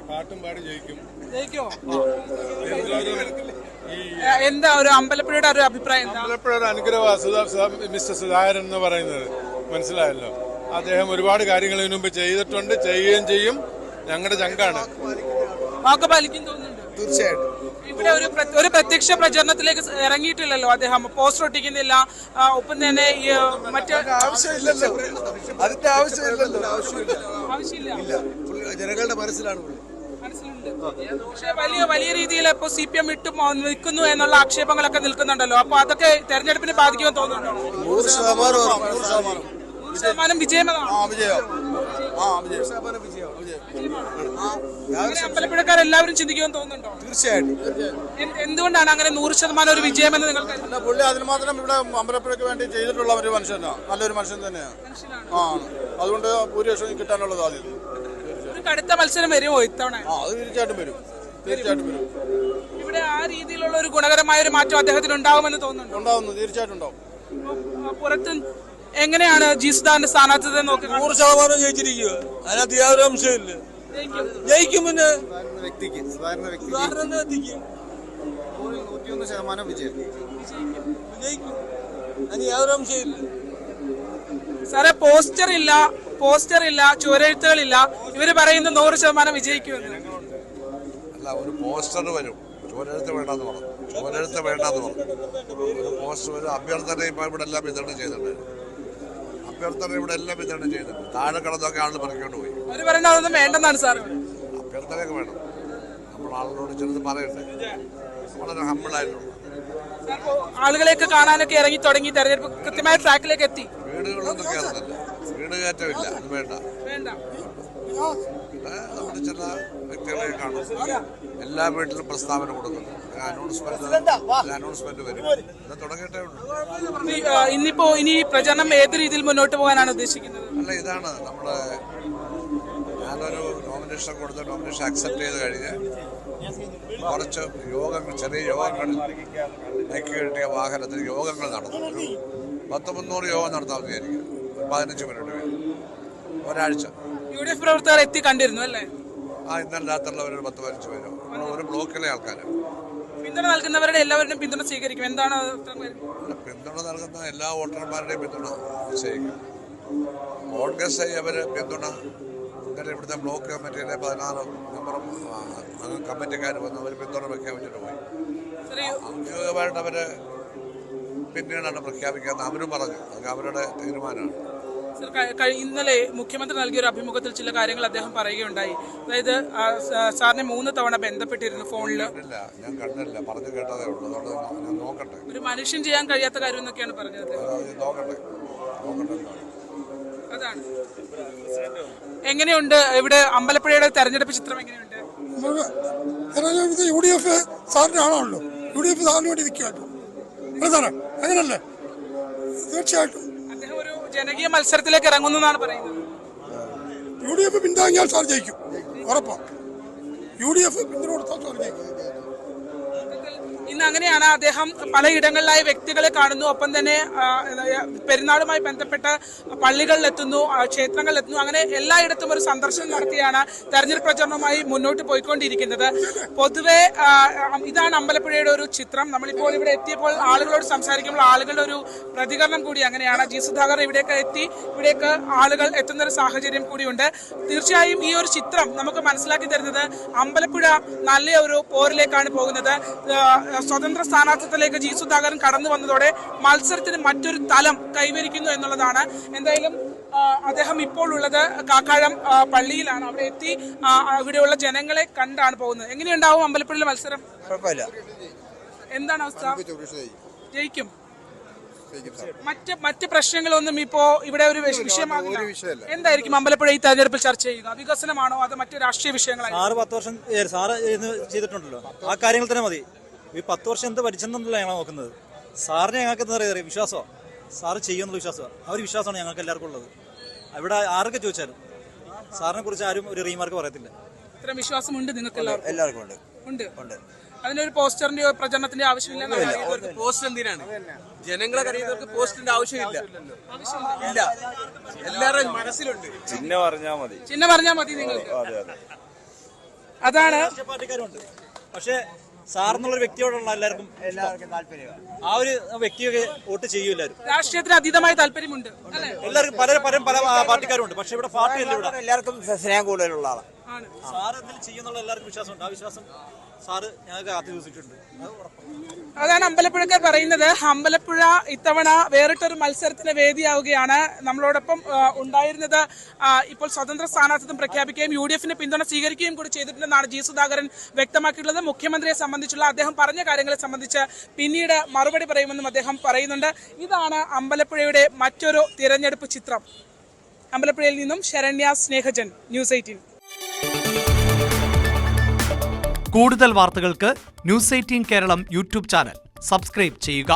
പാട്ടും പാടി ജയിക്കും. ജയിക്കോ? എന്താ ഒരു അമ്പലപ്പുഴയുടെ ഒരു അഭിപ്രായം? അമ്പലപ്പുഴയുടെ അനുഗ്രഹം മിസ്റ്റർ സുധാകരൻ എന്ന് പറയുന്നത് മനസ്സിലായല്ലോ. അദ്ദേഹം ഒരുപാട് കാര്യങ്ങൾ ഇതിനു മുമ്പ് ചെയ്തിട്ടുണ്ട്, ചെയ്യുകയും ചെയ്യും. ഞങ്ങളുടെ ചങ്കാണ്. വാക്ക് പാലിക്കും തോന്നുന്നുണ്ട്. തീർച്ചയായിട്ടും. ഇവിടെ ഒരു പ്രത്യക്ഷ പ്രചരണത്തിലേക്ക് ഇറങ്ങിയിട്ടില്ലല്ലോ അദ്ദേഹം. പോസ്റ്റർ ഒട്ടിക്കുന്നില്ല, ഒപ്പം തന്നെ ആവശ്യമില്ലല്ലോ, അതിന്റെ ആവശ്യമില്ലല്ലോ. ആവശ്യമില്ല, ജനങ്ങളുടെ മനസ്സിലാണ്. പക്ഷെ വലിയ രീതിയിൽ ഇപ്പൊ CPM വിട്ടു നിൽക്കുന്നു എന്നുള്ള ആക്ഷേപങ്ങളൊക്കെ നിൽക്കുന്നുണ്ടല്ലോ. അപ്പൊ അതൊക്കെ തെരഞ്ഞെടുപ്പിനെ ബാധിക്കുമെന്ന് തോന്നുന്നുണ്ടോ? 100% വിജയമാണ്. അമ്പലപ്പുഴക്കാരെല്ലാവരും ചിന്തിക്കുമെന്ന് തോന്നുന്നുണ്ടോ? തീർച്ചയായിട്ടും. എന്തുകൊണ്ടാണ് അങ്ങനെ 100% ഒരു വിജയമെന്ന് നിങ്ങൾക്ക്? പുള്ളി അതിന് മാത്രം ഇവിടെ അമ്പലപ്പുഴയ്ക്ക് വേണ്ടി ചെയ്തിട്ടുള്ള ഒരു മനുഷ്യനാണ്, നല്ലൊരു മനുഷ്യൻ തന്നെയാണ്. അതുകൊണ്ട് ഭൂരിപക്ഷം കിട്ടാനുള്ള സാധ്യത. ഒരു കടുത്ത മത്സരം വരുമോ ഇത്തവണ? അത് തീർച്ചയായിട്ടും വരും. ഇവിടെ ആ രീതിയിലുള്ള ഒരു ഗുണകരമായ ഒരു മാറ്റം അദ്ദേഹത്തിന് ഉണ്ടാവുമെന്ന് തോന്നുന്നുണ്ടോ? ഉണ്ടാവുന്നു, തീർച്ചയായിട്ടും ഉണ്ടാവും. പുറത്ത് എങ്ങനെയാണ് ജീസുദാന്റെ സ്ഥാനാർത്ഥിത്വത്തെ നോക്കുന്നത്? 100% ജയിച്ചിരിക്കുക. അതിനകത്ത് യാതൊരു അംശമില്ല. ജയിക്കും. പിന്നെ സാധാരണ വ്യക്തിക്ക് 101% വിജയം. ജയിക്കും, അതിന് യാതൊരു അംശമില്ല. സാറേ, പോസ്റ്റർ ഇല്ല, ചുവരെഴുത്തുകളില്ല. ഇവര് പറയുന്നത് 100% വിജയിക്കുമെന്ന്. അല്ല, ഒരു പോസ്റ്റർ വരും, ചുവരെഴുത്ത് വേണ്ടെന്ന് പറഞ്ഞു. ഒരു പോസ്റ്റർ വരും. അഭ്യർത്ഥന ഇപ്പൊ ഇവിടെ എല്ലാം വിതരണം ചെയ്തിട്ടുണ്ട്. താഴെ കിടന്നൊക്കെ ആള് പറഞ്ഞോണ്ട് പോയി. അതൊന്നും വേണ്ടെന്നാണ് സാർ. അഭ്യർത്ഥനയൊക്കെ വേണം. നമ്മൾ ആളുകളോട് ചെറുത് പറയണ്ടേ. വളരെ ഹമ്പിളായിട്ടുള്ള ആളുകളെയൊക്കെ കാണാനൊക്കെ ഇറങ്ങി തുടങ്ങി. തെരഞ്ഞെടുപ്പ് കൃത്യമായ ട്രാക്കിലേക്ക് എത്തി. വീടുകളൊന്നും കയറുന്നില്ല, വീട് കയറ്റമില്ല, അത് വേണ്ട. നമ്മുടെ ചില വ്യക്തികളെ കാണും, എല്ലാ വീട്ടിലും പ്രസ്താവന കൊടുക്കുന്നു. അനൗൺസ്മെന്റ് വരും. തുടങ്ങിയിട്ടേ ഉള്ളൂ. ഇനി പ്രചരണം ഏത് രീതിയിൽ മുന്നോട്ട് പോകാനാണ് ഉദ്ദേശിക്കുന്നത്? അല്ല, ഇതാണ് നമ്മുടെ ഞാനൊരു നോമിനേഷൻ കൊടുത്ത നോമിനേഷൻ അക്സെപ്റ്റ് ചെയ്ത് കഴിഞ്ഞ് കുറച്ച് യോഗങ്ങൾ, ചെറിയ യോഗങ്ങളിൽ എനിക്ക് കിട്ടിയ വാഹനത്തിൽ യോഗങ്ങൾ നടന്നു. 100-300 യോഗം നടത്താൻ വിചാരിക്കും. 15 മിനിറ്റ് ഒരാഴ്ച. UDF പ്രവർത്തകർ എത്തി കണ്ടിരുന്നു അല്ലേ? ഇന്നലെ രാത്രിയുള്ളവർ 10-15 പേരോ. ഒരു ബ്ലോക്കിലെ ആൾക്കാരാണ്. പിന്തുണ നൽകുന്നവരുടെ എല്ലാവരുടെയും പിന്തുണ സ്വീകരിക്കും. എന്താണ് പിന്തുണ നൽകുന്ന എല്ലാ വോട്ടർമാരുടെയും പിന്തുണ നിശ്ചയിക്കും. കോൺഗ്രസ് അവര് പിന്തുണ ഇന്നലെ ഇവിടുത്തെ ബ്ലോക്ക് കമ്മിറ്റിയിലെ 16 മെമ്പറും കമ്മിറ്റിക്കാർ വന്ന് അവർ പിന്തുണ പ്രഖ്യാപിച്ചിട്ട് പോയി. ഔദ്യോഗികമായിട്ട് അവര് പിന്നീടാണ് പ്രഖ്യാപിക്കാമെന്ന് അവരും പറഞ്ഞു. അത് അവരുടെ തീരുമാനമാണ്. ഇന്നലെ മുഖ്യമന്ത്രി നൽകിയ ഒരു അഭിമുഖത്തിൽ ചില കാര്യങ്ങൾ അദ്ദേഹം പറയുകയുണ്ടായി. അതായത് സാറിനെ 3 തവണ ബന്ധപ്പെട്ടിരുന്നു ഫോണില്. ഞാൻ കണ്ടില്ല, പറഞ്ഞു കേട്ടതേ ഉള്ളൂ. അതുകൊണ്ട് ഞാൻ നോക്കട്ടെ. ഒരു മനുഷ്യൻ ചെയ്യാൻ കഴിയാത്ത കാര്യം എന്നൊക്കെയാണ് പറഞ്ഞത്. നോക്കട്ടെ. അതാണ്. എങ്ങനെയുണ്ട് ഇവിടെ അമ്പലപ്പുഴയുടെ തെരഞ്ഞെടുപ്പ് ചിത്രം? എങ്ങനെയുണ്ട്? UDF സാറിന്റെ ആളാണല്ലോ. UDF സാറിന് വേണ്ടി നിൽക്കുകയാട്ടോ. അങ്ങനല്ലേ? തീർച്ചയായിട്ടും അദ്ദേഹം ഒരു ജനകീയ മത്സരത്തിലേക്ക് ഇറങ്ങുന്നു എന്നാണ് പറയുന്നത്. UDF പിന്താങ്ങിയാൽ സാർ ജയിക്കും, ഉറപ്പാ. UDF പിന്തുണ കൊടുത്താൽ സാർ ജയിക്കും. ഇന്ന് അങ്ങനെയാണ്. അദ്ദേഹം പലയിടങ്ങളിലായി വ്യക്തികളെ കാണുന്നു. ഒപ്പം തന്നെ പെരുന്നാളുമായി ബന്ധപ്പെട്ട പള്ളികളിലെത്തുന്നു, ക്ഷേത്രങ്ങളിലെത്തുന്നു. അങ്ങനെ എല്ലായിടത്തും ഒരു സന്ദർശനം നടത്തിയാണ് തെരഞ്ഞെടുപ്പ് പ്രചരണവുമായി മുന്നോട്ട് പോയിക്കൊണ്ടിരിക്കുന്നത്. പൊതുവെ ഇതാണ് അമ്പലപ്പുഴയുടെ ഒരു ചിത്രം. നമ്മളിപ്പോൾ ഇവിടെ എത്തിയപ്പോൾ ആളുകളോട് സംസാരിക്കുമ്പോൾ ആളുകളുടെ ഒരു പ്രതികരണം കൂടി അങ്ങനെയാണ്. സുധാകർ ഇവിടേക്ക് ആളുകൾ എത്തുന്ന ഒരു സാഹചര്യം കൂടിയുണ്ട്. തീർച്ചയായും ഈ ഒരു ചിത്രം നമുക്ക് മനസ്സിലാക്കി തരുന്നത് അമ്പലപ്പുഴ നല്ല ഒരു പോരിലേക്കാണ് പോകുന്നത്. സ്വതന്ത്ര സ്ഥാനാർത്ഥിത്വത്തിലേക്ക് സുധാകരൻ കടന്നു വന്നതോടെ മത്സരത്തിന് മറ്റൊരു തലം കൈവരിക്കുന്നു എന്നുള്ളതാണ്. എന്തായാലും അദ്ദേഹം ഇപ്പോൾ ഉള്ളത് കാക്കാഴം പള്ളിയിലാണ്. അവിടെ എത്തി ഇവിടെയുള്ള ജനങ്ങളെ കണ്ടാണ് പോകുന്നത്. എങ്ങനെയുണ്ടാവും അമ്പലപ്പുഴയിലെ മത്സരം? എന്താണ് അവസ്ഥ? ജയിക്കും. മറ്റ് പ്രശ്നങ്ങളൊന്നും ഇപ്പോ ഇവിടെ ഒരു വിഷയമാകില്ല. എന്തായിരിക്കും അമ്പലപ്പുഴ ഈ തെരഞ്ഞെടുപ്പിൽ ചർച്ച ചെയ്യുക? വികസനമാണോ അത് മറ്റു രാഷ്ട്രീയ വിഷയങ്ങളാണോ? 10 വർഷം സാറ് ചെയ്തിട്ടുണ്ടല്ലോ, ആ കാര്യങ്ങൾ തന്നെ മതി. ഈ 10 വർഷം എന്ത് ഭരിച്ചെന്നല്ല ഞങ്ങൾ നോക്കുന്നത്. സാറിന് ഞങ്ങൾക്ക് എന്താ പറയുക, വിശ്വാസമാണ്. സാറ് ചെയ്യുന്നുള്ള വിശ്വാസമാണ്. ആ ഒരു വിശ്വാസമാണ് ഞങ്ങൾക്ക് എല്ലാവർക്കും ഉള്ളത്. ഇവിടെ ആരൊക്കെ ചോദിച്ചാലും സാറിനെ കുറിച്ച് ആരും ഒരു റീമാർക്ക് പറയത്തില്ല. ഇത്രയും വിശ്വാസമുണ്ട് നിങ്ങൾക്ക് എല്ലാവർക്കും ഉണ്ട്. അതിനൊരു പോസ്റ്ററിന്റെ പ്രചരണത്തിന്റെ ആവശ്യമില്ല. പോസ്റ്റർ എന്തിനാണ്? ജനങ്ങളെ അറിയുന്നവർക്ക് പോസ്റ്ററിന്റെ ആവശ്യമില്ല. എല്ലാവരുടെയും മനസ്സിലുണ്ട്. ചിഹ്നം പറഞ്ഞാൽ മതി നിങ്ങൾക്ക്. അതാണ് രാഷ്ട്രീയ പാർട്ടിക്കാരുണ്ട്. പക്ഷേ സാറെന്നുള്ളൊരു വ്യക്തിയോടുള്ള എല്ലാവർക്കും താല്പര്യം. ആ ഒരു വ്യക്തിയൊക്കെ വോട്ട് ചെയ്യും എല്ലാവരും. രാഷ്ട്രീയത്തിന് അതീതമായ താല്പര്യമുണ്ട് അല്ലെ? എല്ലാവർക്കും പല പാർട്ടിക്കാരുണ്ട്. പക്ഷെ ഇവിടെ പാർട്ടിയല്ല, ഇവിടെ എല്ലാവർക്കും സ്നേഹം കൂടുതലുള്ള ആളാണ്. സാറ് എന്തെങ്കിലും ചെയ്യുന്നുള്ള എല്ലാവർക്കും വിശ്വാസമുണ്ട്. ആ വിശ്വാസം സാറ് ഞങ്ങൾക്ക് കാത്തു ചോദിച്ചിട്ടുണ്ട്. അത് ഉറപ്പാണ്. അതാണ് അമ്പലപ്പുഴക്കാർ പറയുന്നത്. അമ്പലപ്പുഴ ഇത്തവണ വേറിട്ടൊരു മത്സരത്തിന് വേദിയാവുകയാണ്. നമ്മളോടൊപ്പം ഉണ്ടായിരുന്നത് ഇപ്പോൾ സ്വതന്ത്ര സ്ഥാനാർത്ഥിത്വം പ്രഖ്യാപിക്കുകയും UDF പിന്തുണ സ്വീകരിക്കുകയും കൂടി ചെയ്തിട്ടുണ്ടെന്നാണ് ജി സുധാകരൻ വ്യക്തമാക്കിയിട്ടുള്ളത്. മുഖ്യമന്ത്രിയെ സംബന്ധിച്ചുള്ള അദ്ദേഹം പറഞ്ഞ കാര്യങ്ങളെ സംബന്ധിച്ച് പിന്നീട് മറുപടി പറയുമെന്നും അദ്ദേഹം പറയുന്നുണ്ട്. ഇതാണ് അമ്പലപ്പുഴയുടെ മറ്റൊരു തിരഞ്ഞെടുപ്പ് ചിത്രം. അമ്പലപ്പുഴയിൽ നിന്നും ശരണ്യ സ്നേഹജൻ, ന്യൂസ് 18. കൂടുതൽ വാർത്തകൾക്ക് news 18 Keralam YouTube channel subscribe ചെയ്യുക.